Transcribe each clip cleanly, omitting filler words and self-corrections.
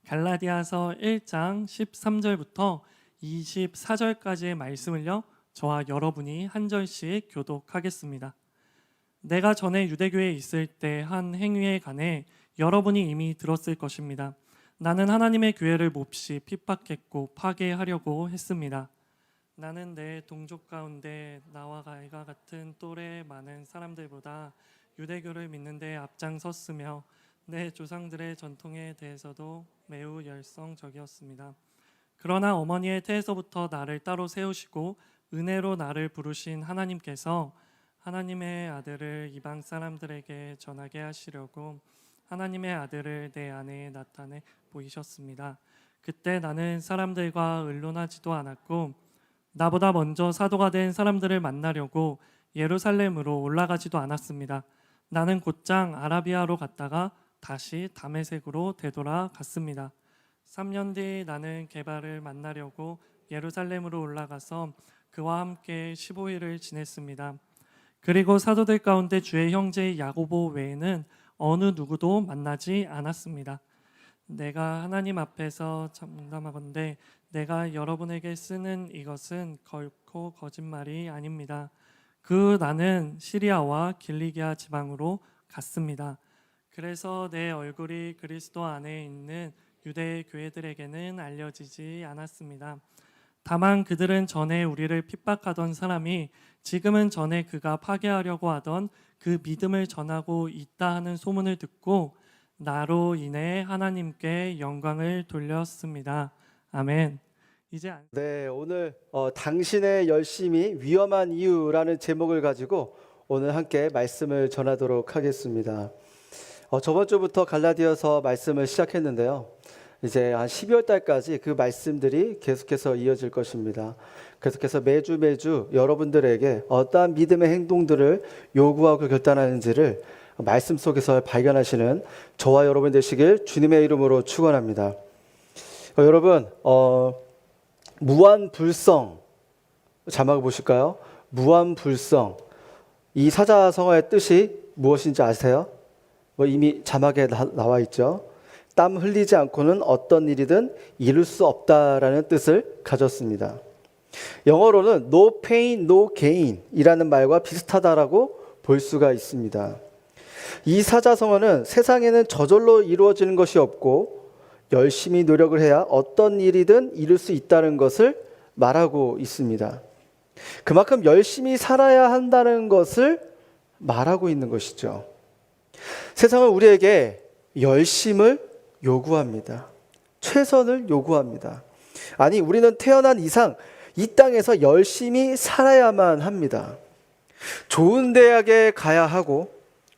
갈라디아서 1장 13절부터 24절까지의 말씀을요, 저와 여러분이 한 절씩 교독하겠습니다. 내가 전에 유대교에 있을 때 한 행위에 관해 여러분이 이미 들었을 것입니다. 나는 하나님의 교회를 몹시 핍박했고 파괴하려고 했습니다. 나는 내 동족 가운데 나와 가이가 같은 또래 많은 사람들보다 유대교를 믿는 데 앞장섰으며 내 조상들의 전통에 대해서도 매우 열성적이었습니다. 그러나 어머니의 태에서부터 나를 따로 세우시고 은혜로 나를 부르신 하나님께서 하나님의 아들을 이방 사람들에게 전하게 하시려고 하나님의 아들을 내 안에 나타내 보이셨습니다. 그때 나는 사람들과 의논하지도 않았고 나보다 먼저 사도가 된 사람들을 만나려고 예루살렘으로 올라가지도 않았습니다. 나는 곧장 아라비아로 갔다가 다시 다메섹으로 되돌아갔습니다. 3년 뒤 나는 게바를 만나려고 예루살렘으로 올라가서 그와 함께 15일을 지냈습니다. 그리고 사도들 가운데 주의 형제 야고보 외에는 어느 누구도 만나지 않았습니다. 내가 하나님 앞에서 장담하건대 내가 여러분에게 쓰는 이것은 결코 거짓말이 아닙니다. 나는 시리아와 길리기아 지방으로 갔습니다. 그래서 내 얼굴이 그리스도 안에 있는 유대 교회들에게는 알려지지 않았습니다. 다만 그들은 전에 우리를 핍박하던 사람이 지금은 전에 그가 파괴하려고 하던 그 믿음을 전하고 있다 하는 소문을 듣고 나로 인해 하나님께 영광을 돌렸습니다. 아멘. 네, 오늘 당신의 열심이 위험한 이유라는 제목을 가지고 오늘 함께 말씀을 전하도록 하겠습니다. 저번 주부터 갈라디아서 말씀을 시작했는데요. 이제 한 12월 달까지 그 말씀들이 계속해서 이어질 것입니다. 계속해서 매주 여러분들에게 어떠한 믿음의 행동들을 요구하고 결단하는지를 말씀 속에서 발견하시는 저와 여러분 되시길 주님의 이름으로 축원합니다. 여러분, 무한불성 자막을 보실까요? 무한불성, 이 사자성어의 뜻이 무엇인지 아세요? 이미 자막에 나와 있죠. 땀 흘리지 않고는 어떤 일이든 이룰 수 없다라는 뜻을 가졌습니다. 영어로는 no pain, no gain 이라는 말과 비슷하다라고 볼 수가 있습니다. 이 사자성어는 세상에는 저절로 이루어지는 것이 없고 열심히 노력을 해야 어떤 일이든 이룰 수 있다는 것을 말하고 있습니다. 그만큼 열심히 살아야 한다는 것을 말하고 있는 것이죠. 세상은 우리에게 열심을 요구합니다. 최선을 요구합니다. 아니, 우리는 태어난 이상 이 땅에서 열심히 살아야만 합니다. 좋은 대학에 가야 하고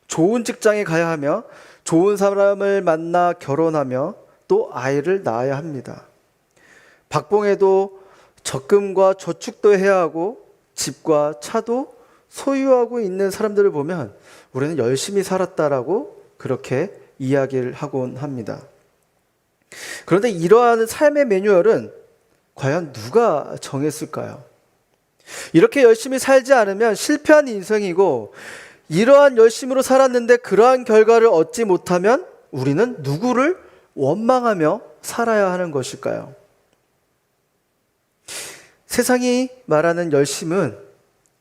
좋은 직장에 가야 하며 좋은 사람을 만나 결혼하며 또 아이를 낳아야 합니다. 박봉에도 적금과 저축도 해야 하고 집과 차도 소유하고 있는 사람들을 보면 우리는 열심히 살았다라고 그렇게 이야기를 하곤 합니다. 그런데 이러한 삶의 매뉴얼은 과연 누가 정했을까요? 이렇게 열심히 살지 않으면 실패한 인생이고, 이러한 열심으로 살았는데 그러한 결과를 얻지 못하면 우리는 누구를 원망하며 살아야 하는 것일까요? 세상이 말하는 열심은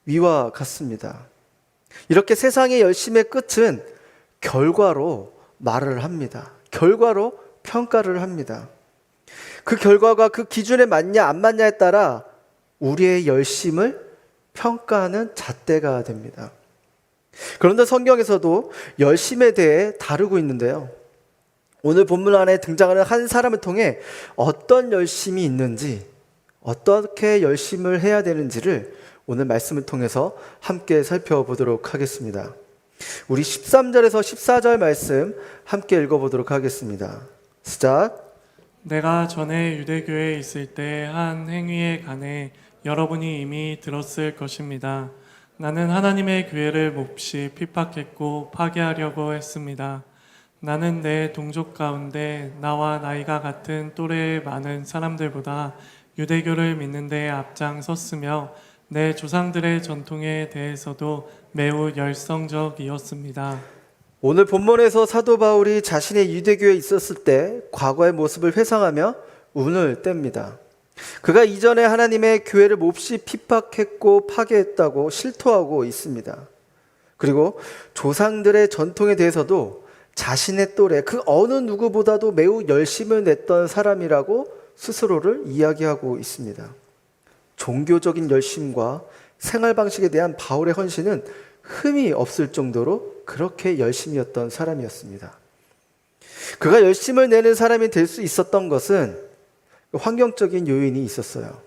위와 같습니다. 이렇게 세상의 열심의 끝은 결과로 말을 합니다. 결과로 평가를 합니다. 그 결과가 그 기준에 맞냐 안 맞냐에 따라 우리의 열심을 평가하는 잣대가 됩니다. 그런데 성경에서도 열심에 대해 다루고 있는데요. 오늘 본문 안에 등장하는 한 사람을 통해 어떤 열심이 있는지, 어떻게 열심을 해야 되는지를 오늘 말씀을 통해서 함께 살펴보도록 하겠습니다. 우리 13절에서 14절 말씀 함께 읽어보도록 하겠습니다. 시작. 내가 전에 유대교에 있을 때 한 행위에 관해 여러분이 이미 들었을 것입니다. 나는 하나님의 교회를 몹시 핍박했고 파괴하려고 했습니다. 나는 내 동족 가운데 나와 나이가 같은 또래 많은 사람들보다 유대교를 믿는 데 앞장섰으며 내 조상들의 전통에 대해서도 매우 열성적이었습니다. 오늘 본문에서 사도 바울이 자신의 유대교에 있었을 때 과거의 모습을 회상하며 운을 뗍니다. 그가 이전에 하나님의 교회를 몹시 핍박했고 파괴했다고 실토하고 있습니다. 그리고 조상들의 전통에 대해서도 자신의 또래 그 어느 누구보다도 매우 열심을 냈던 사람이라고 스스로를 이야기하고 있습니다. 종교적인 열심과 생활 방식에 대한 바울의 헌신은 흠이 없을 정도로 그렇게 열심이었던 사람이었습니다. 그가 열심을 내는 사람이 될 수 있었던 것은 환경적인 요인이 있었어요.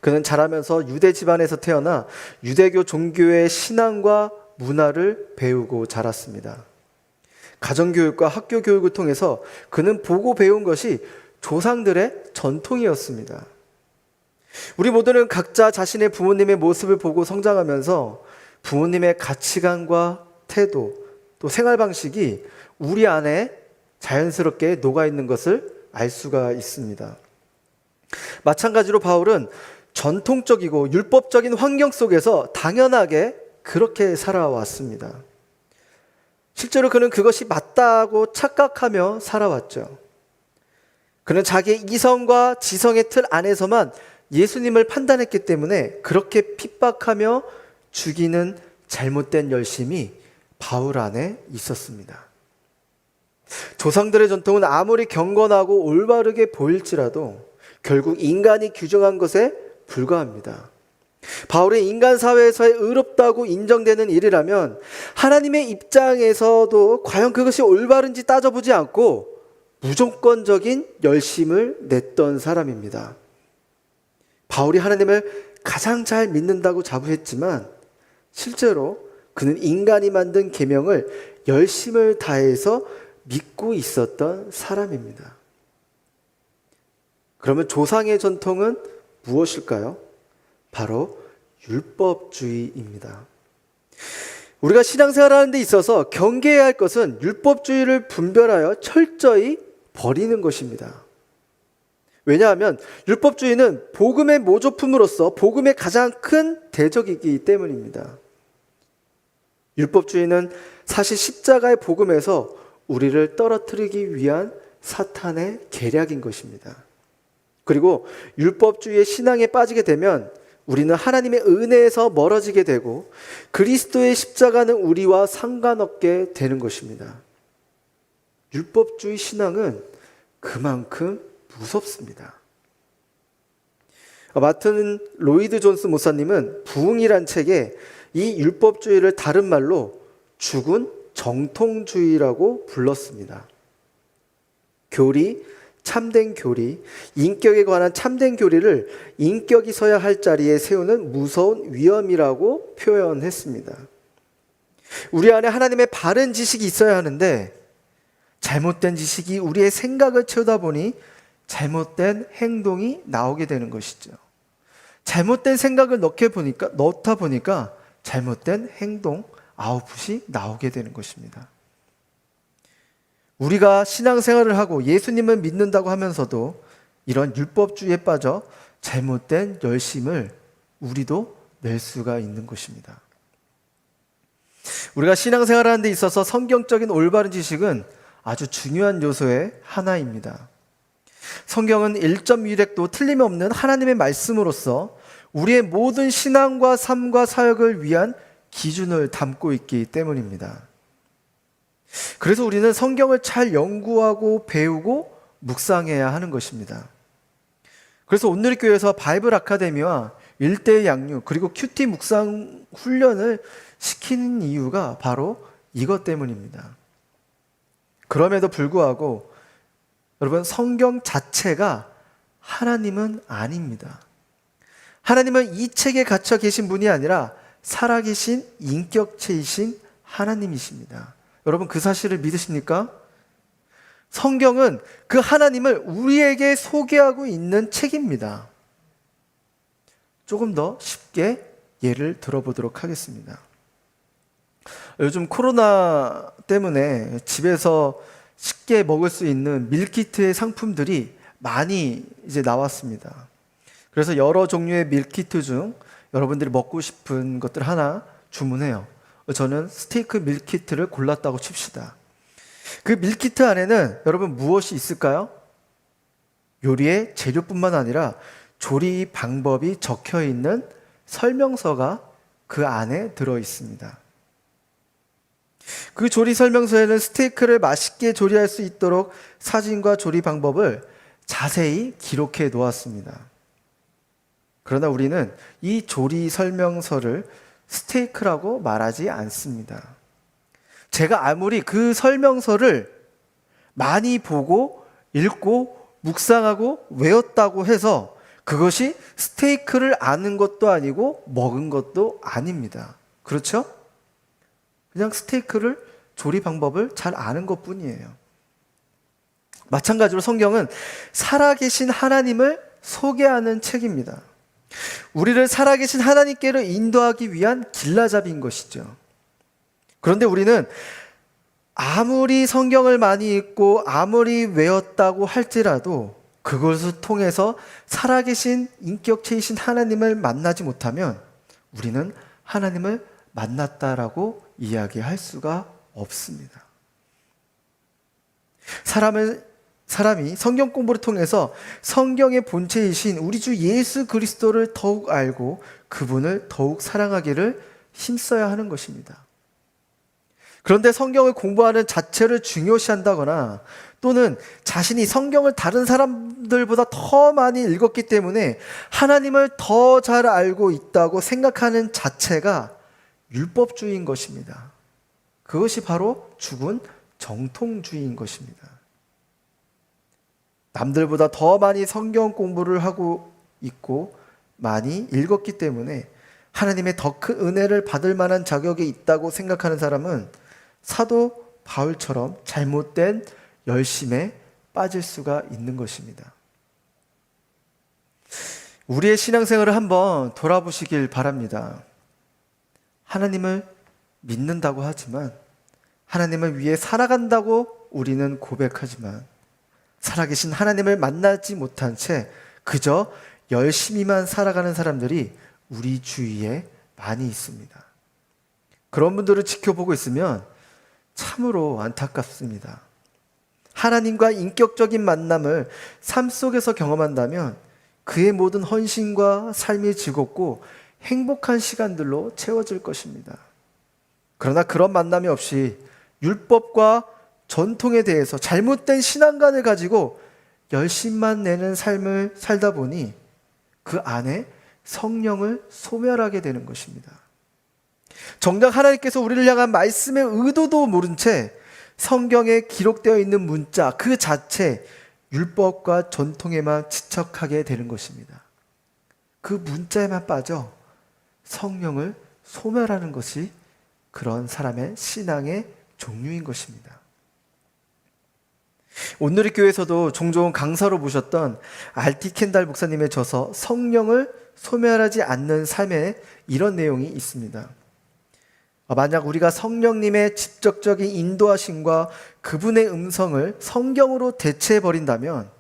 그는 자라면서 유대 집안에서 태어나 유대교 종교의 신앙과 문화를 배우고 자랐습니다. 가정교육과 학교교육을 통해서 그는 보고 배운 것이 조상들의 전통이었습니다. 우리 모두는 각자 자신의 부모님의 모습을 보고 성장하면서 부모님의 가치관과 태도, 또 생활 방식이 우리 안에 자연스럽게 녹아있는 것을 알 수가 있습니다. 마찬가지로 바울은 전통적이고 율법적인 환경 속에서 당연하게 그렇게 살아왔습니다. 실제로 그는 그것이 맞다고 착각하며 살아왔죠. 그는 자기의 이성과 지성의 틀 안에서만 예수님을 판단했기 때문에 그렇게 핍박하며 죽이는 잘못된 열심이 바울 안에 있었습니다. 조상들의 전통은 아무리 경건하고 올바르게 보일지라도 결국 인간이 규정한 것에 불과합니다. 바울의 인간 사회에서의 의롭다고 인정되는 일이라면 하나님의 입장에서도 과연 그것이 올바른지 따져보지 않고 무조건적인 열심을 냈던 사람입니다. 바울이 하나님을 가장 잘 믿는다고 자부했지만 실제로 그는 인간이 만든 계명을 열심을 다해서 믿고 있었던 사람입니다. 그러면 조상의 전통은 무엇일까요? 바로 율법주의입니다. 우리가 신앙생활을 하는 데 있어서 경계해야 할 것은 율법주의를 분별하여 철저히 버리는 것입니다. 왜냐하면 율법주의는 복음의 모조품으로서 복음의 가장 큰 대적이기 때문입니다. 율법주의는 사실 십자가의 복음에서 우리를 떨어뜨리기 위한 사탄의 계략인 것입니다. 그리고 율법주의의 신앙에 빠지게 되면 우리는 하나님의 은혜에서 멀어지게 되고 그리스도의 십자가는 우리와 상관없게 되는 것입니다. 율법주의 신앙은 그만큼 무섭습니다. 마튼 로이드 존스 목사님은 부흥이란 책에 이 율법주의를 다른 말로 죽은 정통주의라고 불렀습니다. 교리, 참된 교리, 인격에 관한 참된 교리를 인격이 서야 할 자리에 세우는 무서운 위험이라고 표현했습니다. 우리 안에 하나님의 바른 지식이 있어야 하는데 잘못된 지식이 우리의 생각을 채우다 보니 잘못된 행동이 나오게 되는 것이죠. 잘못된 생각을 넣다 보니까 잘못된 행동, 아웃풋이 나오게 되는 것입니다. 우리가 신앙생활을 하고 예수님을 믿는다고 하면서도 이런 율법주의에 빠져 잘못된 열심을 우리도 낼 수가 있는 것입니다. 우리가 신앙생활을 하는 데 있어서 성경적인 올바른 지식은 아주 중요한 요소의 하나입니다. 성경은 1.1획도 틀림없는 하나님의 말씀으로서 우리의 모든 신앙과 삶과 사역을 위한 기준을 담고 있기 때문입니다. 그래서 우리는 성경을 잘 연구하고 배우고 묵상해야 하는 것입니다. 그래서 온누리교회에서 바이블 아카데미와 일대의 양육 그리고 큐티 묵상 훈련을 시키는 이유가 바로 이것 때문입니다. 그럼에도 불구하고 여러분, 성경 자체가 하나님은 아닙니다. 하나님은 이 책에 갇혀 계신 분이 아니라 살아계신 인격체이신 하나님이십니다. 여러분, 그 사실을 믿으십니까? 성경은 그 하나님을 우리에게 소개하고 있는 책입니다. 조금 더 쉽게 예를 들어보도록 하겠습니다. 요즘 코로나 때문에 집에서 쉽게 먹을 수 있는 밀키트의 상품들이 많이 이제 나왔습니다. 그래서 여러 종류의 밀키트 중 여러분들이 먹고 싶은 것들 하나 주문해요. 저는 스테이크 밀키트를 골랐다고 칩시다. 그 밀키트 안에는 여러분 무엇이 있을까요? 요리의 재료뿐만 아니라 조리 방법이 적혀 있는 설명서가 그 안에 들어 있습니다. 그 조리 설명서에는 스테이크를 맛있게 조리할 수 있도록 사진과 조리 방법을 자세히 기록해 놓았습니다. 그러나 우리는 이 조리 설명서를 스테이크라고 말하지 않습니다. 제가 아무리 그 설명서를 많이 보고 읽고 묵상하고 외웠다고 해서 그것이 스테이크를 아는 것도 아니고 먹은 것도 아닙니다. 그렇죠? 그냥 스테이크를 조리 방법을 잘 아는 것뿐이에요. 마찬가지로 성경은 살아계신 하나님을 소개하는 책입니다. 우리를 살아계신 하나님께로 인도하기 위한 길라잡이인 것이죠. 그런데 우리는 아무리 성경을 많이 읽고 아무리 외웠다고 할지라도 그것을 통해서 살아계신 인격체이신 하나님을 만나지 못하면 우리는 하나님을 만났다라고 이야기할 수가 없습니다. 사람이 성경 공부를 통해서 성경의 본체이신 우리 주 예수 그리스도를 더욱 알고 그분을 더욱 사랑하기를 힘써야 하는 것입니다. 그런데 성경을 공부하는 자체를 중요시한다거나 또는 자신이 성경을 다른 사람들보다 더 많이 읽었기 때문에 하나님을 더 잘 알고 있다고 생각하는 자체가 율법주의인 것입니다. 그것이 바로 죽은 정통주의인 것입니다. 남들보다 더 많이 성경 공부를 하고 있고 많이 읽었기 때문에 하나님의 더 큰 은혜를 받을 만한 자격이 있다고 생각하는 사람은 사도 바울처럼 잘못된 열심에 빠질 수가 있는 것입니다. 우리의 신앙생활을 한번 돌아보시길 바랍니다. 하나님을 믿는다고 하지만 하나님을 위해 살아간다고 우리는 고백하지만 살아계신 하나님을 만나지 못한 채 그저 열심히만 살아가는 사람들이 우리 주위에 많이 있습니다. 그런 분들을 지켜보고 있으면 참으로 안타깝습니다. 하나님과 인격적인 만남을 삶 속에서 경험한다면 그의 모든 헌신과 삶이 즐겁고 행복한 시간들로 채워질 것입니다. 그러나 그런 만남이 없이 율법과 전통에 대해서 잘못된 신앙관을 가지고 열심만 내는 삶을 살다 보니 그 안에 성령을 소멸하게 되는 것입니다. 정작 하나님께서 우리를 향한 말씀의 의도도 모른 채 성경에 기록되어 있는 문자 그 자체 율법과 전통에만 지척하게 되는 것입니다. 그 문자에만 빠져 성령을 소멸하는 것이 그런 사람의 신앙의 종류인 것입니다. 오늘의 교회에서도 종종 강사로 모셨던 R.T. 켄달 목사님의 저서 성령을 소멸하지 않는 삶에 이런 내용이 있습니다. 만약 우리가 성령님의 직접적인 인도하심과 그분의 음성을 성경으로 대체해버린다면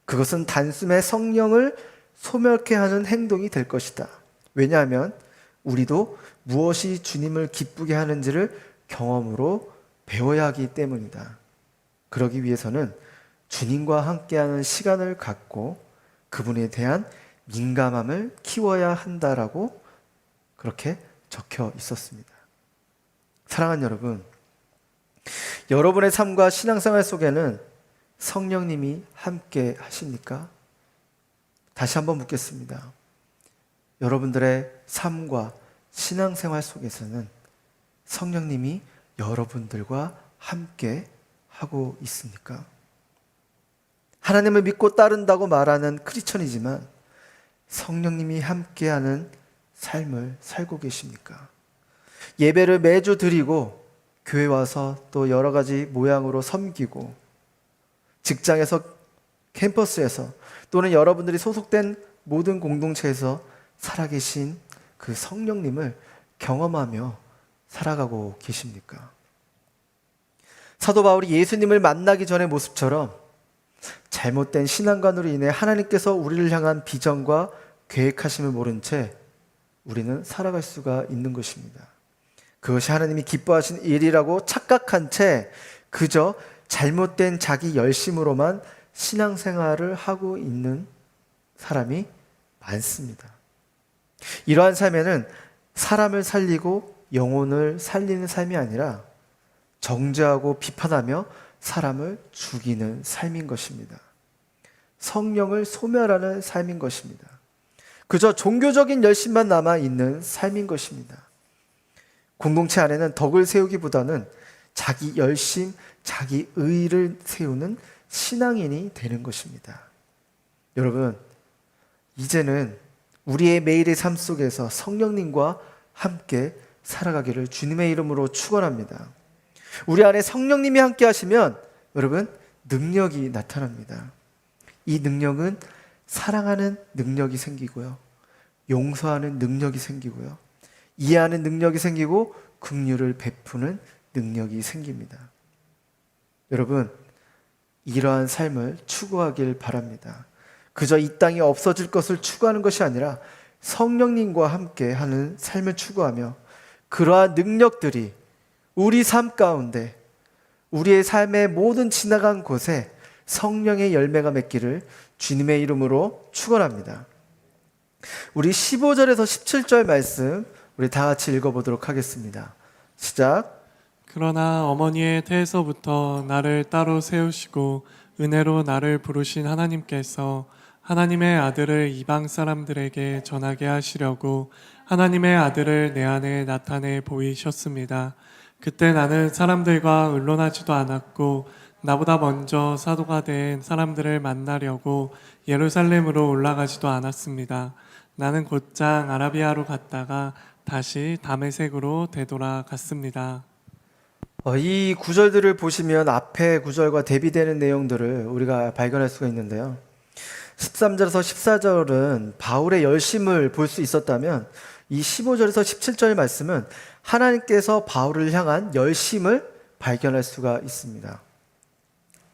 그것은 단숨에 성령을 소멸케 하는 행동이 될 것이다. 왜냐하면 우리도 무엇이 주님을 기쁘게 하는지를 경험으로 배워야 하기 때문이다. 그러기 위해서는 주님과 함께하는 시간을 갖고 그분에 대한 민감함을 키워야 한다라고 그렇게 적혀 있었습니다. 사랑하는 여러분, 여러분의 삶과 신앙생활 속에는 성령님이 함께 하십니까? 다시 한번 묻겠습니다. 여러분들의 삶과 신앙생활 속에서는 성령님이 여러분들과 함께 하고 있습니까? 하나님을 믿고 따른다고 말하는 크리스천이지만 성령님이 함께하는 삶을 살고 계십니까? 예배를 매주 드리고 교회 와서 또 여러 가지 모양으로 섬기고 직장에서 캠퍼스에서 또는 여러분들이 소속된 모든 공동체에서 살아계신 그 성령님을 경험하며 살아가고 계십니까? 사도 바울이 예수님을 만나기 전의 모습처럼 잘못된 신앙관으로 인해 하나님께서 우리를 향한 비전과 계획하심을 모른 채 우리는 살아갈 수가 있는 것입니다. 그것이 하나님이 기뻐하신 일이라고 착각한 채 그저 잘못된 자기 열심으로만 신앙생활을 하고 있는 사람이 많습니다. 이러한 삶에는 사람을 살리고 영혼을 살리는 삶이 아니라 정죄하고 비판하며 사람을 죽이는 삶인 것입니다. 성령을 소멸하는 삶인 것입니다. 그저 종교적인 열심만 남아있는 삶인 것입니다. 공동체 안에는 덕을 세우기보다는 자기 열심, 자기 의를 세우는 신앙인이 되는 것입니다. 여러분, 이제는 우리의 매일의 삶 속에서 성령님과 함께 살아가기를 주님의 이름으로 축원합니다. 우리 안에 성령님이 함께 하시면 여러분 능력이 나타납니다. 이 능력은 사랑하는 능력이 생기고요, 용서하는 능력이 생기고요, 이해하는 능력이 생기고 긍휼을 베푸는 능력이 생깁니다. 여러분, 이러한 삶을 추구하길 바랍니다. 그저 이 땅이 없어질 것을 추구하는 것이 아니라 성령님과 함께 하는 삶을 추구하며 그러한 능력들이 우리 삶 가운데, 우리의 삶의 모든 지나간 곳에 성령의 열매가 맺기를 주님의 이름으로 축원합니다. 우리 15절에서 17절 말씀 우리 다 같이 읽어보도록 하겠습니다. 시작. 그러나 어머니의 태에서부터 나를 따로 세우시고 은혜로 나를 부르신 하나님께서 하나님의 아들을 이방 사람들에게 전하게 하시려고 하나님의 아들을 내 안에 나타내 보이셨습니다. 그때 나는 사람들과 의논하지도 않았고 나보다 먼저 사도가 된 사람들을 만나려고 예루살렘으로 올라가지도 않았습니다. 나는 곧장 아라비아로 갔다가 다시 다메섹으로 되돌아갔습니다. 이 구절들을 보시면 앞에 구절과 대비되는 내용들을 우리가 발견할 수가 있는데요. 13절에서 14절은 바울의 열심을 볼 수 있었다면 이 15절에서 17절 말씀은 하나님께서 바울을 향한 열심을 발견할 수가 있습니다.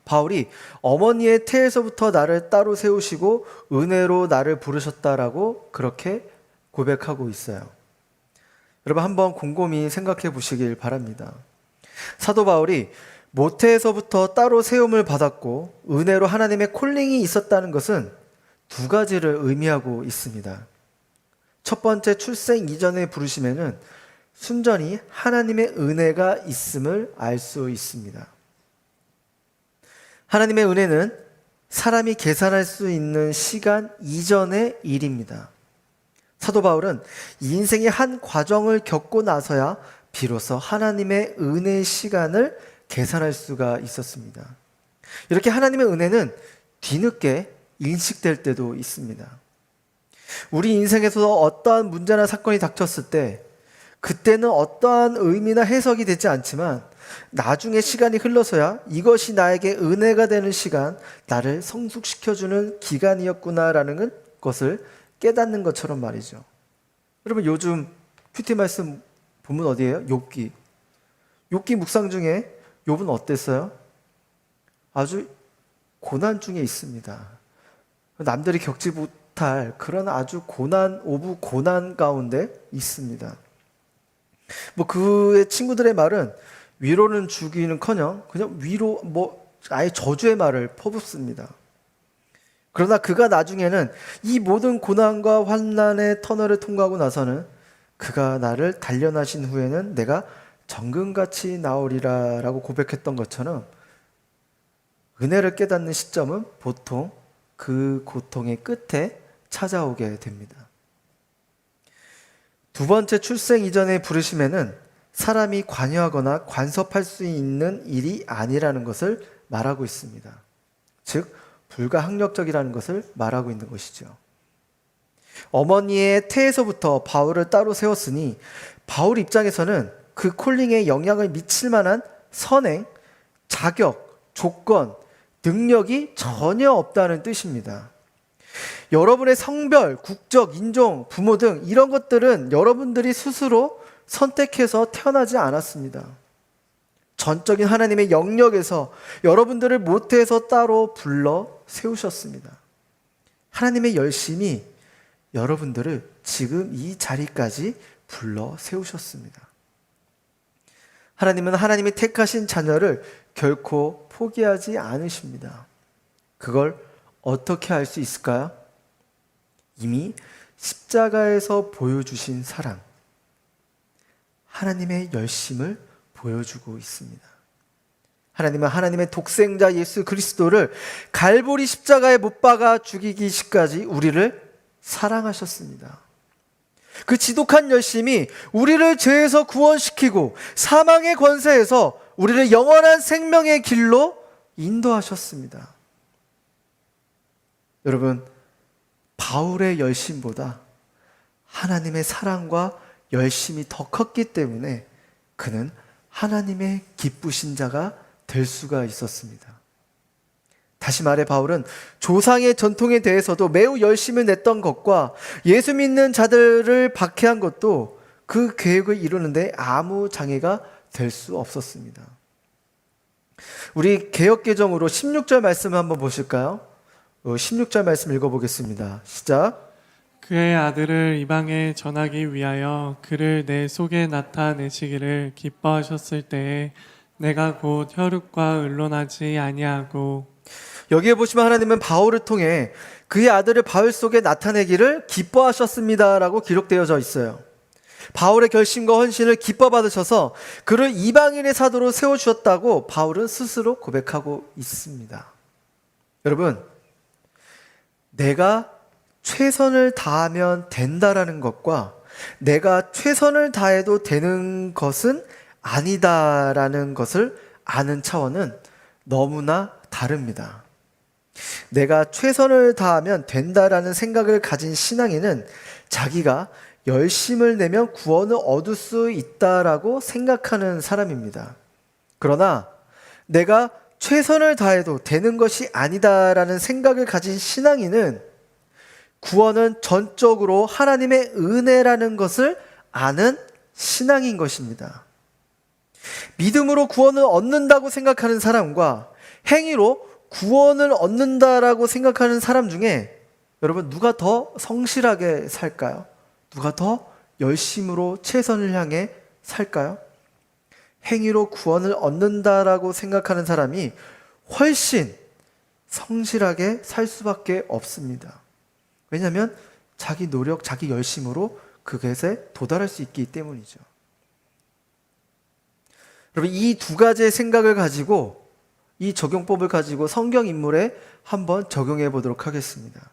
바울이 어머니의 태에서부터 나를 따로 세우시고 은혜로 나를 부르셨다라고 그렇게 고백하고 있어요. 여러분 한번 곰곰이 생각해 보시길 바랍니다. 사도 바울이 모태에서부터 따로 세움을 받았고 은혜로 하나님의 콜링이 있었다는 것은 두 가지를 의미하고 있습니다. 첫 번째, 출생 이전의 부르심에는 순전히 하나님의 은혜가 있음을 알 수 있습니다. 하나님의 은혜는 사람이 계산할 수 있는 시간 이전의 일입니다. 사도 바울은 인생의 한 과정을 겪고 나서야 비로소 하나님의 은혜의 시간을 계산할 수가 있었습니다. 이렇게 하나님의 은혜는 뒤늦게 인식될 때도 있습니다. 우리 인생에서 어떠한 문제나 사건이 닥쳤을 때 그때는 어떠한 의미나 해석이 되지 않지만 나중에 시간이 흘러서야 이것이 나에게 은혜가 되는 시간, 나를 성숙시켜주는 기간이었구나라는 것을 깨닫는 것처럼 말이죠. 여러분 요즘 큐티 말씀 보면 어디예요? 욥기. 욥기 묵상 중에 욥은 어땠어요? 아주 고난 중에 있습니다. 남들이 겪지 못할 그런 아주 고난 오브 고난 가운데 있습니다. 그의 친구들의 말은 위로는 주기는커녕 그냥 위로 아예 저주의 말을 퍼붓습니다. 그러나 그가 나중에는 이 모든 고난과 환난의 터널을 통과하고 나서는 그가 나를 단련하신 후에는 내가 정금같이 나오리라 라고 고백했던 것처럼 은혜를 깨닫는 시점은 보통 그 고통의 끝에 찾아오게 됩니다. 두 번째, 출생 이전의 부르심에는 사람이 관여하거나 간섭할 수 있는 일이 아니라는 것을 말하고 있습니다. 즉 불가항력적이라는 것을 말하고 있는 것이죠. 어머니의 태에서부터 바울을 따로 세웠으니 바울 입장에서는 그 콜링에 영향을 미칠 만한 선행, 자격, 조건, 능력이 전혀 없다는 뜻입니다. 여러분의 성별, 국적, 인종, 부모 등 이런 것들은 여러분들이 스스로 선택해서 태어나지 않았습니다. 전적인 하나님의 영역에서 여러분들을 모태에서 따로 불러 세우셨습니다. 하나님의 열심이 여러분들을 지금 이 자리까지 불러 세우셨습니다. 하나님은 하나님이 택하신 자녀를 결코 포기하지 않으십니다. 그걸 어떻게 알 수 있을까요? 이미 십자가에서 보여주신 사랑, 하나님의 열심을 보여주고 있습니다. 하나님은 하나님의 독생자 예수 그리스도를 갈보리 십자가에 못 박아 죽이기까지 우리를 사랑하셨습니다. 그 지독한 열심이 우리를 죄에서 구원시키고 사망의 권세에서 우리를 영원한 생명의 길로 인도하셨습니다. 여러분, 바울의 열심보다 하나님의 사랑과 열심이 더 컸기 때문에 그는 하나님의 기쁘신 자가 될 수가 있었습니다. 다시 말해 바울은 조상의 전통에 대해서도 매우 열심을 냈던 것과 예수 믿는 자들을 박해한 것도 그 계획을 이루는데 아무 장애가 될 수 없었습니다. 우리 개역개정으로 16절 말씀을 한번 보실까요? 16절 말씀 읽어보겠습니다. 시작. 그의 아들을 이방에 전하기 위하여 그를 내 속에 나타내시기를 기뻐하셨을 때에 내가 곧 혈육과 의논하지 아니하고. 여기에 보시면 하나님은 바울을 통해 그의 아들을 바울 속에 나타내기를 기뻐하셨습니다라고 기록되어져 있어요. 바울의 결심과 헌신을 기뻐 받으셔서 그를 이방인의 사도로 세워주셨다고 바울은 스스로 고백하고 있습니다. 여러분, 내가 최선을 다하면 된다라는 것과 내가 최선을 다해도 되는 것은 아니다라는 것을 아는 차원은 너무나 다릅니다. 내가 최선을 다하면 된다라는 생각을 가진 신앙인은 자기가 열심을 내면 구원을 얻을 수 있다라고 생각하는 사람입니다. 그러나 내가 최선을 다해도 되는 것이 아니다라는 생각을 가진 신앙인은 구원은 전적으로 하나님의 은혜라는 것을 아는 신앙인 것입니다. 믿음으로 구원을 얻는다고 생각하는 사람과 행위로 구원을 얻는다라고 생각하는 사람 중에 여러분 누가 더 성실하게 살까요? 누가 더 열심으로 최선을 향해 살까요? 행위로 구원을 얻는다라고 생각하는 사람이 훨씬 성실하게 살 수밖에 없습니다. 왜냐하면 자기 노력, 자기 열심으로 그것에 도달할 수 있기 때문이죠. 여러분, 이 두 가지의 생각을 가지고 이 적용법을 가지고 성경 인물에 한번 적용해 보도록 하겠습니다.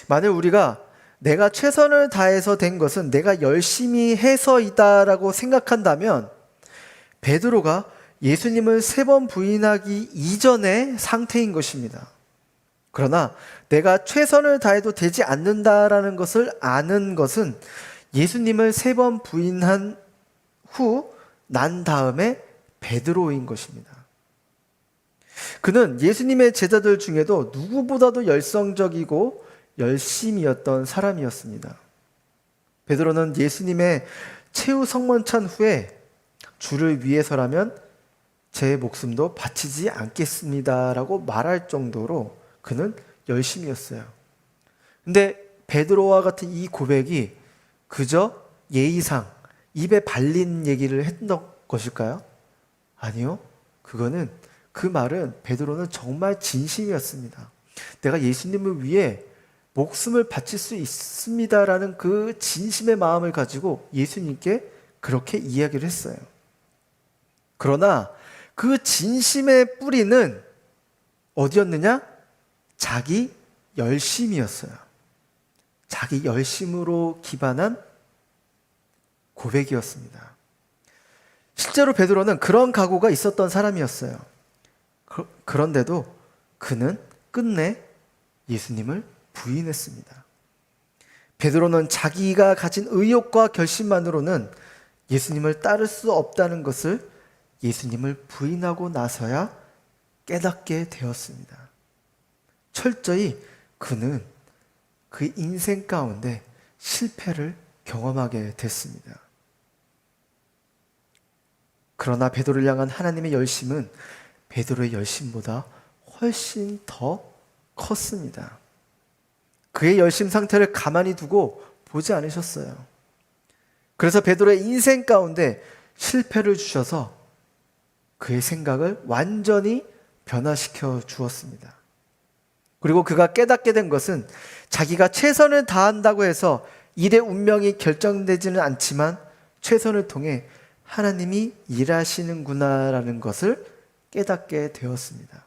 만일 우리가 내가 최선을 다해서 된 것은 내가 열심히 해서이다라고 생각한다면 베드로가 예수님을 3번 부인하기 이전의 상태인 것입니다. 그러나 내가 최선을 다해도 되지 않는다라는 것을 아는 것은 예수님을 3번 부인한 후 난 다음에 베드로인 것입니다. 그는 예수님의 제자들 중에도 누구보다도 열성적이고 열심이었던 사람이었습니다. 베드로는 예수님의 최후 성만찬 후에 주를 위해서라면 제 목숨도 바치지 않겠습니다라고 말할 정도로 그는 열심이었어요. 근데 베드로와 같은 이 고백이 그저 예의상 입에 발린 얘기를 했던 것일까요? 아니요. 그 말은 베드로는 정말 진심이었습니다. 내가 예수님을 위해 목숨을 바칠 수 있습니다라는 그 진심의 마음을 가지고 예수님께 그렇게 이야기를 했어요. 그러나 그 진심의 뿌리는 어디였느냐? 자기 열심이었어요. 자기 열심으로 기반한 고백이었습니다. 실제로 베드로는 그런 각오가 있었던 사람이었어요. 그런데도 그는 끝내 예수님을 부인했습니다. 베드로는 자기가 가진 의욕과 결심만으로는 예수님을 따를 수 없다는 것을 예수님을 부인하고 나서야 깨닫게 되었습니다. 철저히 그는 그 인생 가운데 실패를 경험하게 됐습니다. 그러나 베드로를 향한 하나님의 열심은 베드로의 열심보다 훨씬 더 컸습니다. 그의 열심 상태를 가만히 두고 보지 않으셨어요. 그래서 베드로의 인생 가운데 실패를 주셔서 그의 생각을 완전히 변화시켜 주었습니다. 그리고 그가 깨닫게 된 것은 자기가 최선을 다한다고 해서 일의 운명이 결정되지는 않지만 최선을 통해 하나님이 일하시는구나라는 것을 깨닫게 되었습니다.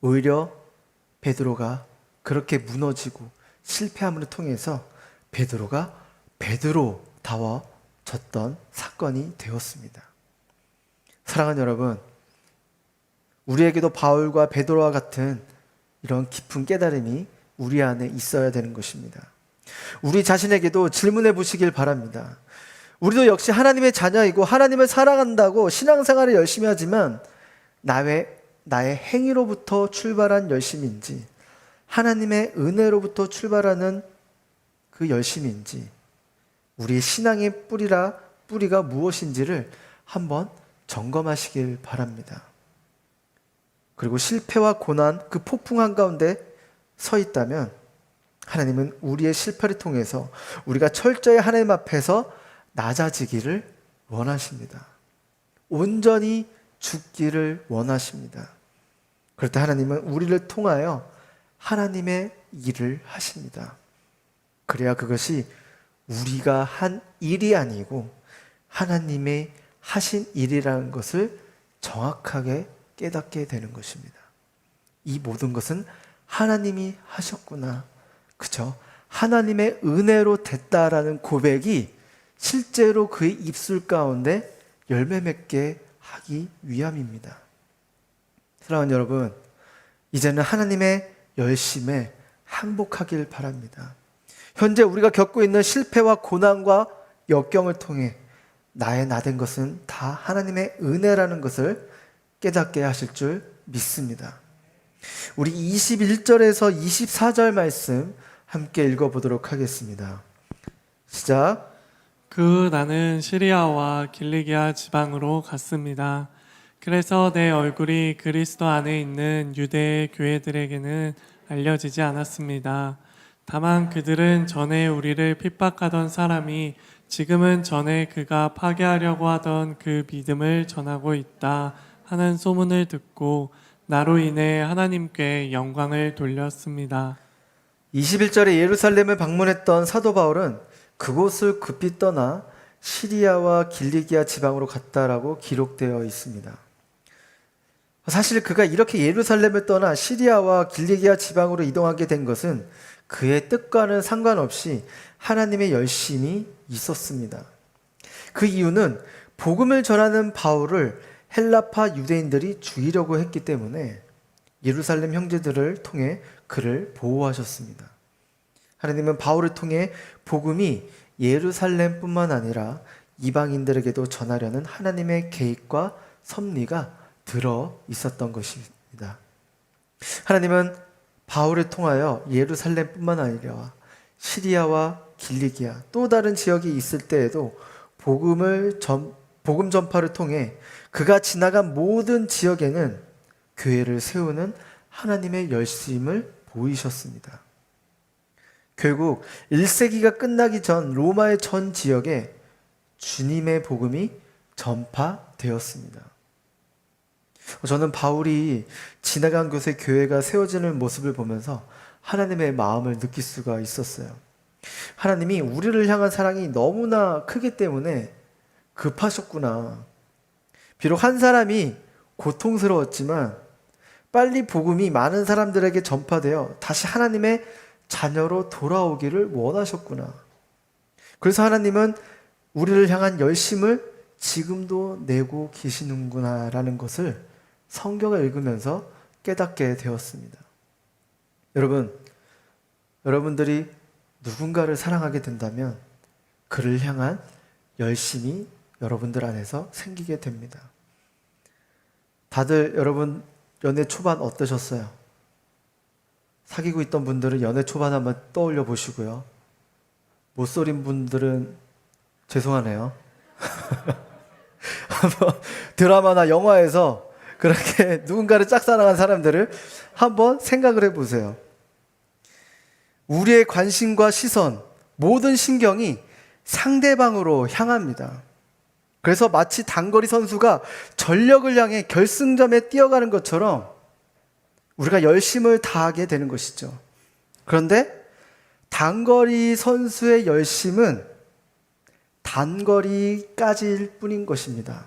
오히려 베드로가 그렇게 무너지고 실패함을 통해서 베드로가 베드로다워졌던 사건이 되었습니다. 사랑하는 여러분, 우리에게도 바울과 베드로와 같은 이런 깊은 깨달음이 우리 안에 있어야 되는 것입니다. 우리 자신에게도 질문해 보시길 바랍니다. 우리도 역시 하나님의 자녀이고 하나님을 사랑한다고 신앙생활을 열심히 하지만 나의 행위로부터 출발한 열심인지 하나님의 은혜로부터 출발하는 그 열심인지 우리의 신앙의 뿌리가 무엇인지를 한번 점검하시길 바랍니다. 그리고 실패와 고난, 그 폭풍 한가운데 서 있다면 하나님은 우리의 실패를 통해서 우리가 철저히 하나님 앞에서 낮아지기를 원하십니다. 온전히 죽기를 원하십니다. 그럴 때 하나님은 우리를 통하여 하나님의 일을 하십니다. 그래야 그것이 우리가 한 일이 아니고 하나님의 하신 일이라는 것을 정확하게 깨닫게 되는 것입니다. 이 모든 것은 하나님이 하셨구나. 그죠? 하나님의 은혜로 됐다라는 고백이 실제로 그의 입술 가운데 열매 맺게 하기 위함입니다. 사랑하는 여러분, 이제는 하나님의 열심에 항복하길 바랍니다. 현재 우리가 겪고 있는 실패와 고난과 역경을 통해 나의 나된 것은 다 하나님의 은혜라는 것을 깨닫게 하실 줄 믿습니다. 우리 21절에서 24절 말씀 함께 읽어보도록 하겠습니다. 시작. 나는 시리아와 길리기아 지방으로 갔습니다. 그래서 내 얼굴이 그리스도 안에 있는 유대 교회들에게는 알려지지 않았습니다. 다만 그들은 전에 우리를 핍박하던 사람이 지금은 전에 그가 파괴하려고 하던 그 믿음을 전하고 있다 하는 소문을 듣고 나로 인해 하나님께 영광을 돌렸습니다. 21절에 예루살렘을 방문했던 사도 바울은 그곳을 급히 떠나 시리아와 길리기아 지방으로 갔다라고 기록되어 있습니다. 사실 그가 이렇게 예루살렘을 떠나 시리아와 길리기아 지방으로 이동하게 된 것은 그의 뜻과는 상관없이 하나님의 열심이 있었습니다. 그 이유는 복음을 전하는 바울을 헬라파 유대인들이 죽이려고 했기 때문에 예루살렘 형제들을 통해 그를 보호하셨습니다. 하나님은 바울을 통해 복음이 예루살렘뿐만 아니라 이방인들에게도 전하려는 하나님의 계획과 섭리가 들어 있었던 것입니다. 하나님은 바울을 통하여 예루살렘뿐만 아니라 시리아와 길리기아 또 다른 지역이 있을 때에도 복음 전파를 통해 그가 지나간 모든 지역에는 교회를 세우는 하나님의 열심을 보이셨습니다. 결국 1세기가 끝나기 전 로마의 전 지역에 주님의 복음이 전파되었습니다. 저는 바울이 지나간 곳에 교회가 세워지는 모습을 보면서 하나님의 마음을 느낄 수가 있었어요. 하나님이 우리를 향한 사랑이 너무나 크기 때문에 급하셨구나. 비록 한 사람이 고통스러웠지만 빨리 복음이 많은 사람들에게 전파되어 다시 하나님의 자녀로 돌아오기를 원하셨구나. 그래서 하나님은 우리를 향한 열심을 지금도 내고 계시는구나라는 것을 성경을 읽으면서 깨닫게 되었습니다. 여러분들이 누군가를 사랑하게 된다면 그를 향한 열심이 여러분들 안에서 생기게 됩니다. 다들 여러분 연애 초반 어떠셨어요? 사귀고 있던 분들은 연애 초반 한번 떠올려 보시고요. 못소린 분들은 죄송하네요. 한번 드라마나 영화에서 그렇게 누군가를 짝사랑한 사람들을 한번 생각을 해보세요. 우리의 관심과 시선, 모든 신경이 상대방으로 향합니다. 그래서 마치 단거리 선수가 전력을 향해 결승점에 뛰어가는 것처럼 우리가 열심을 다하게 되는 것이죠. 그런데 단거리 선수의 열심은 단거리까지일 뿐인 것입니다.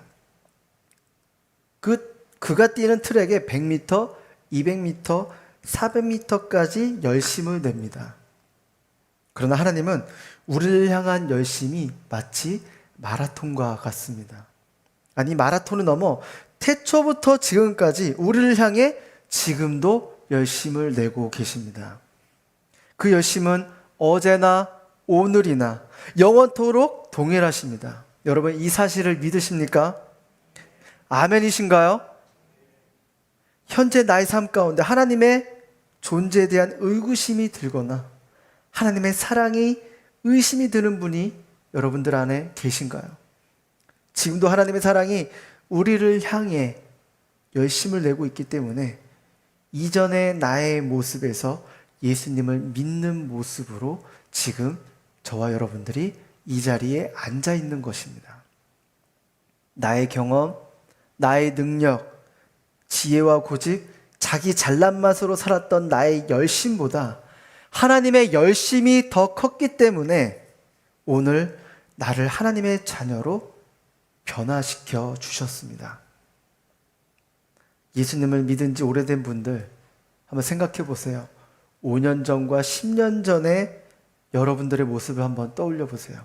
그가 뛰는 트랙에 100m, 200m, 400m까지 열심을 냅니다. 그러나 하나님은 우리를 향한 열심이 마치 마라톤과 같습니다. 아니, 마라톤을 넘어 태초부터 지금까지 우리를 향해 지금도 열심을 내고 계십니다. 그 열심은 어제나 오늘이나 영원토록 동일하십니다. 여러분, 이 사실을 믿으십니까? 아멘이신가요? 현재 나의 삶 가운데 하나님의 존재에 대한 의구심이 들거나 하나님의 사랑이 의심이 드는 분이 여러분들 안에 계신가요? 지금도 하나님의 사랑이 우리를 향해 열심을 내고 있기 때문에 이전의 나의 모습에서 예수님을 믿는 모습으로 지금 저와 여러분들이 이 자리에 앉아 있는 것입니다. 나의 경험, 나의 능력, 지혜와 고집, 자기 잘난 맛으로 살았던 나의 열심보다 하나님의 열심이 더 컸기 때문에 오늘 나를 하나님의 자녀로 변화시켜 주셨습니다. 예수님을 믿은 지 오래된 분들 한번 생각해 보세요. 5년 전과 10년 전에 여러분들의 모습을 한번 떠올려 보세요.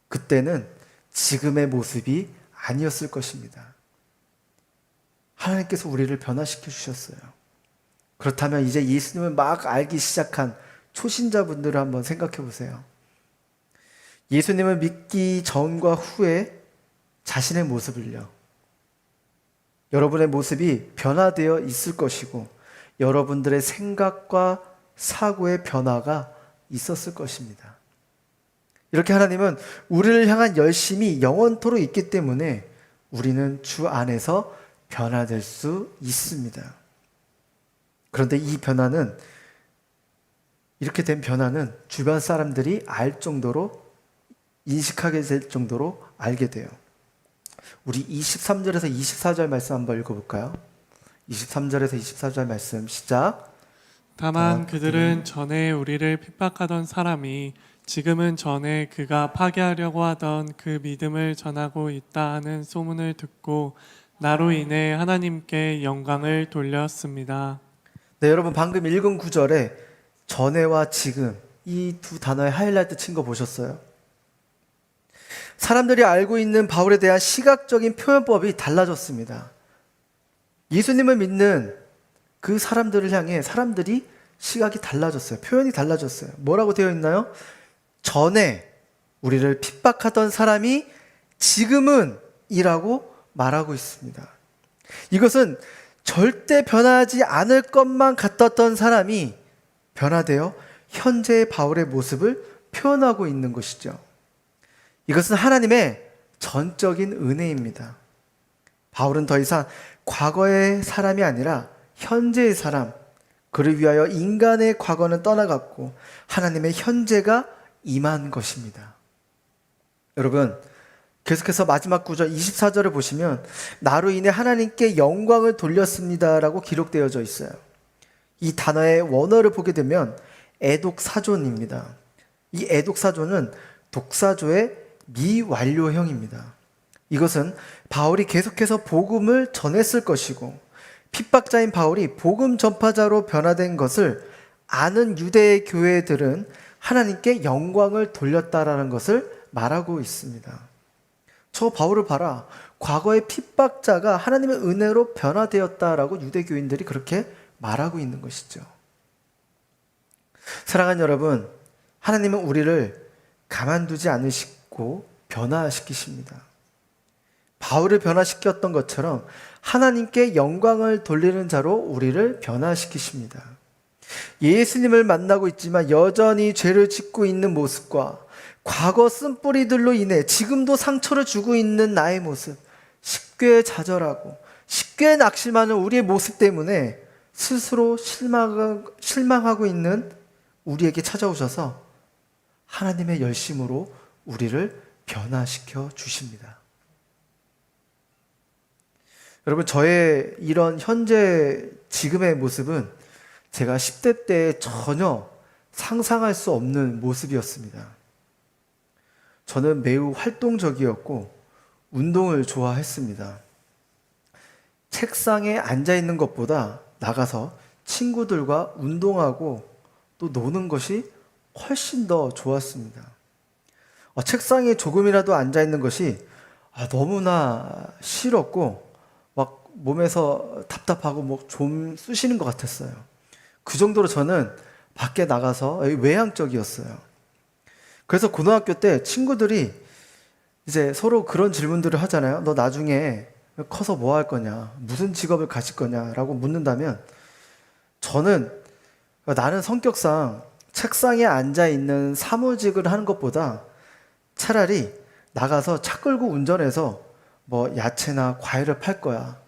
그때는 지금의 모습이 아니었을 것입니다. 하나님께서 우리를 변화시켜 주셨어요. 그렇다면 이제 예수님을 막 알기 시작한 초신자분들을 한번 생각해 보세요. 예수님을 믿기 전과 후에 자신의 모습을요, 여러분의 모습이 변화되어 있을 것이고 여러분들의 생각과 사고의 변화가 있었을 것입니다. 이렇게 하나님은 우리를 향한 열심이 영원토록 있기 때문에 우리는 주 안에서 변화될 수 있습니다. 그런데 이 변화는, 이렇게 된 변화는 주변 사람들이 알 정도로, 인식하게 될 정도로 알게 돼요. 우리 23절에서 24절 말씀 한번 읽어볼까요? 23절에서 24절 말씀 시작. 다만 그들은 전에 우리를 핍박하던 사람이 지금은 전에 그가 파괴하려고 하던 그 믿음을 전하고 있다 하는 소문을 듣고 나로 인해 하나님께 영광을 돌렸습니다. 네, 여러분 방금 읽은 구절에 전에와 지금 이 두 단어의 하이라이트 친 거 보셨어요? 사람들이 알고 있는 바울에 대한 시각적인 표현법이 달라졌습니다. 예수님을 믿는 그 사람들을 향해 사람들이 시각이 달라졌어요. 표현이 달라졌어요. 뭐라고 되어 있나요? 전에 우리를 핍박하던 사람이 지금은 이라고 말하고 있습니다. 이것은 절대 변하지 않을 것만 같았던 사람이 변화되어 현재의 바울의 모습을 표현하고 있는 것이죠. 이것은 하나님의 전적인 은혜입니다. 바울은 더 이상 과거의 사람이 아니라 현재의 사람, 그를 위하여 인간의 과거는 떠나갔고 하나님의 현재가 임한 것입니다. 여러분, 계속해서 마지막 구절 24절을 보시면 나로 인해 하나님께 영광을 돌렸습니다라고 기록되어져 있어요. 이 단어의 원어를 보게 되면 애독사존입니다. 이 애독사존은 독사조의 미완료형입니다. 이것은 바울이 계속해서 복음을 전했을 것이고 핍박자인 바울이 복음 전파자로 변화된 것을 아는 유대의 교회들은 하나님께 영광을 돌렸다라는 것을 말하고 있습니다. 저 바울을 봐라. 과거의 핍박자가 하나님의 은혜로 변화되었다라고 유대교인들이 그렇게 말하고 있는 것이죠. 사랑하는 여러분, 하나님은 우리를 가만두지 않으시고 변화시키십니다. 바울을 변화시켰던 것처럼 하나님께 영광을 돌리는 자로 우리를 변화시키십니다. 예수님을 만나고 있지만 여전히 죄를 짓고 있는 모습과 과거 쓴뿌리들로 인해 지금도 상처를 주고 있는 나의 모습, 쉽게 좌절하고 쉽게 낙심하는 우리의 모습 때문에 스스로 실망하고 있는 우리에게 찾아오셔서 하나님의 열심으로 우리를 변화시켜 주십니다. 여러분, 저의 이런 현재 지금의 모습은 제가 10대 때 전혀 상상할 수 없는 모습이었습니다. 저는 매우 활동적이었고 운동을 좋아했습니다. 책상에 앉아 있는 것보다 나가서 친구들과 운동하고 또 노는 것이 훨씬 더 좋았습니다. 책상에 조금이라도 앉아 있는 것이 너무나 싫었고 막 몸에서 답답하고 뭐 좀 쑤시는 것 같았어요. 그 정도로 저는 밖에 나가서 외향적이었어요. 그래서 고등학교 때 친구들이 이제 서로 그런 질문들을 하잖아요. 너 나중에 커서 뭐 할 거냐? 무슨 직업을 가질 거냐? 라고 묻는다면 저는 나는 성격상 책상에 앉아 있는 사무직을 하는 것보다 차라리 나가서 차 끌고 운전해서 뭐 야채나 과일을 팔 거야.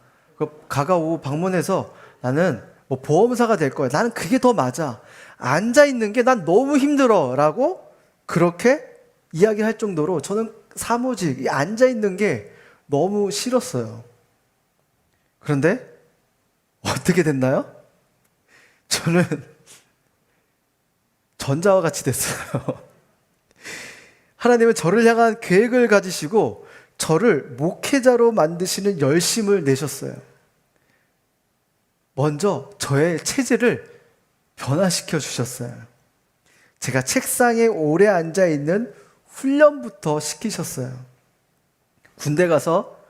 가가오 방문해서 나는 뭐 보험사가 될 거야. 나는 그게 더 맞아. 앉아 있는 게 난 너무 힘들어. 라고 그렇게 이야기할 정도로 저는 사무직, 앉아 있는 게 너무 싫었어요. 그런데 어떻게 됐나요? 저는 전자와 같이 됐어요. 하나님은 저를 향한 계획을 가지시고 저를 목회자로 만드시는 열심을 내셨어요. 먼저 저의 체질을 변화시켜 주셨어요. 제가 책상에 오래 앉아 있는 훈련부터 시키셨어요. 군대 가서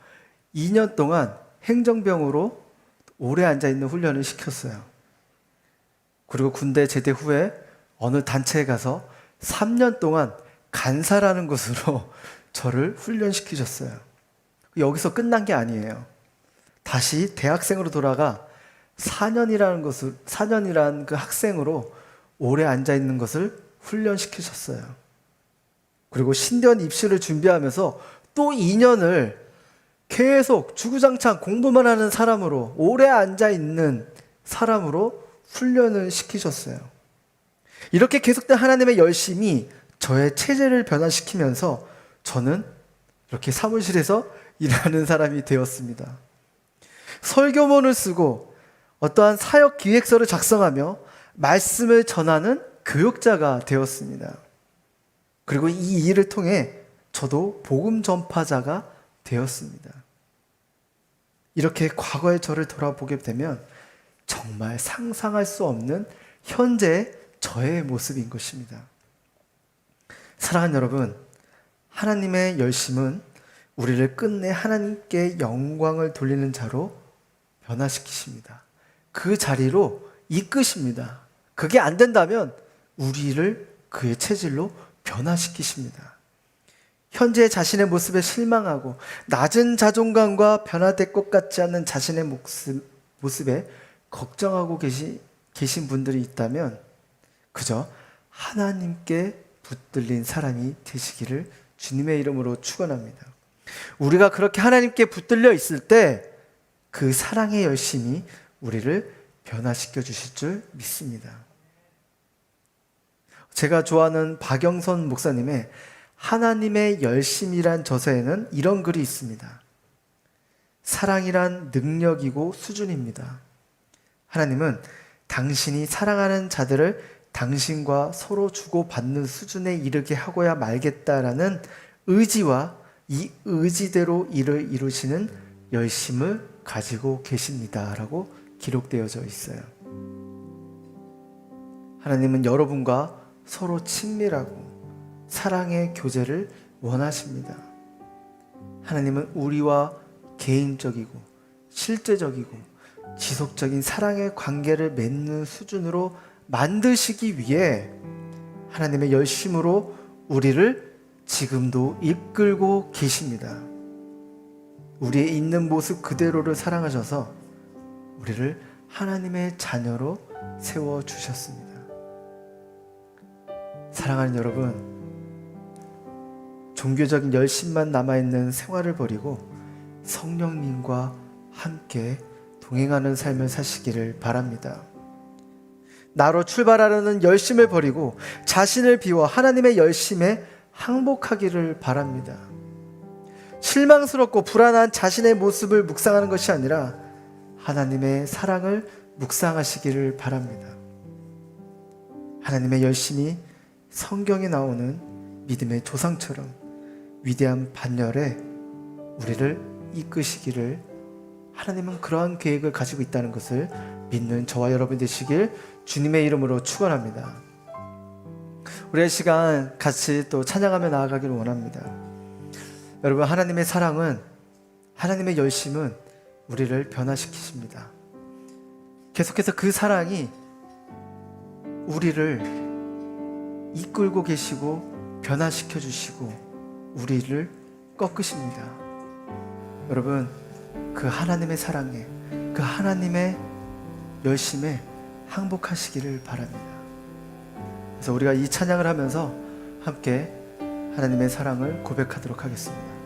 2년 동안 행정병으로 오래 앉아 있는 훈련을 시켰어요. 그리고 군대 제대 후에 어느 단체에 가서 3년 동안 간사라는 것으로 저를 훈련시키셨어요. 여기서 끝난 게 아니에요. 다시 대학생으로 돌아가 4년이라는 그 학생으로 오래 앉아 있는 것을 훈련시키셨어요. 그리고 신대원 입시를 준비하면서 또 2년을 계속 주구장창 공부만 하는 사람으로, 오래 앉아 있는 사람으로 훈련을 시키셨어요. 이렇게 계속된 하나님의 열심이 저의 체질을 변화시키면서 저는 이렇게 사무실에서 일하는 사람이 되었습니다. 설교문을 쓰고 어떠한 사역 기획서를 작성하며 말씀을 전하는 교역자가 되었습니다. 그리고 이 일을 통해 저도 복음 전파자가 되었습니다. 이렇게 과거의 저를 돌아보게 되면 정말 상상할 수 없는 현재의 저의 모습인 것입니다. 사랑하는 여러분, 하나님의 열심은 우리를 끝내 하나님께 영광을 돌리는 자로 변화시키십니다. 그 자리로 이끄십니다. 그게 안 된다면 우리를 그의 체질로 변화시키십니다. 현재 자신의 모습에 실망하고 낮은 자존감과 변화될 것 같지 않은 자신의 모습에 걱정하고 계신 분들이 있다면 그저 하나님께 붙들린 사람이 되시기를 주님의 이름으로 축원합니다. 우리가 그렇게 하나님께 붙들려 있을 때 그 사랑의 열심이 우리를 변화시켜 주실 줄 믿습니다. 제가 좋아하는 박영선 목사님의 하나님의 열심이란 저서에는 이런 글이 있습니다. 사랑이란 능력이고 수준입니다. 하나님은 당신이 사랑하는 자들을 당신과 서로 주고받는 수준에 이르게 하고야 말겠다라는 의지와 이 의지대로 일을 이루시는 열심을 가지고 계십니다라고 기록되어져 있어요. 하나님은 여러분과 서로 친밀하고 사랑의 교제를 원하십니다. 하나님은 우리와 개인적이고 실제적이고 지속적인 사랑의 관계를 맺는 수준으로 만드시기 위해 하나님의 열심으로 우리를 지금도 이끌고 계십니다. 우리의 있는 모습 그대로를 사랑하셔서 우리를 하나님의 자녀로 세워주셨습니다. 사랑하는 여러분, 종교적인 열심만 남아있는 생활을 버리고 성령님과 함께 동행하는 삶을 사시기를 바랍니다. 나로 출발하려는 열심을 버리고 자신을 비워 하나님의 열심에 항복하기를 바랍니다. 실망스럽고 불안한 자신의 모습을 묵상하는 것이 아니라 하나님의 사랑을 묵상하시기를 바랍니다. 하나님의 열심이 성경에 나오는 믿음의 조상처럼 위대한 반열에 우리를 이끄시기를, 하나님은 그러한 계획을 가지고 있다는 것을 믿는 저와 여러분 되시길 주님의 이름으로 축원합니다. 우리의 시간 같이 또 찬양하며 나아가기를 원합니다. 여러분, 하나님의 사랑은, 하나님의 열심은 우리를 변화시키십니다. 계속해서 그 사랑이 우리를 이끌고 계시고 변화시켜 주시고 우리를 꺾으십니다. 여러분, 그 하나님의 사랑에, 그 하나님의 열심에 항복하시기를 바랍니다. 그래서 우리가 이 찬양을 하면서 함께 하나님의 사랑을 고백하도록 하겠습니다.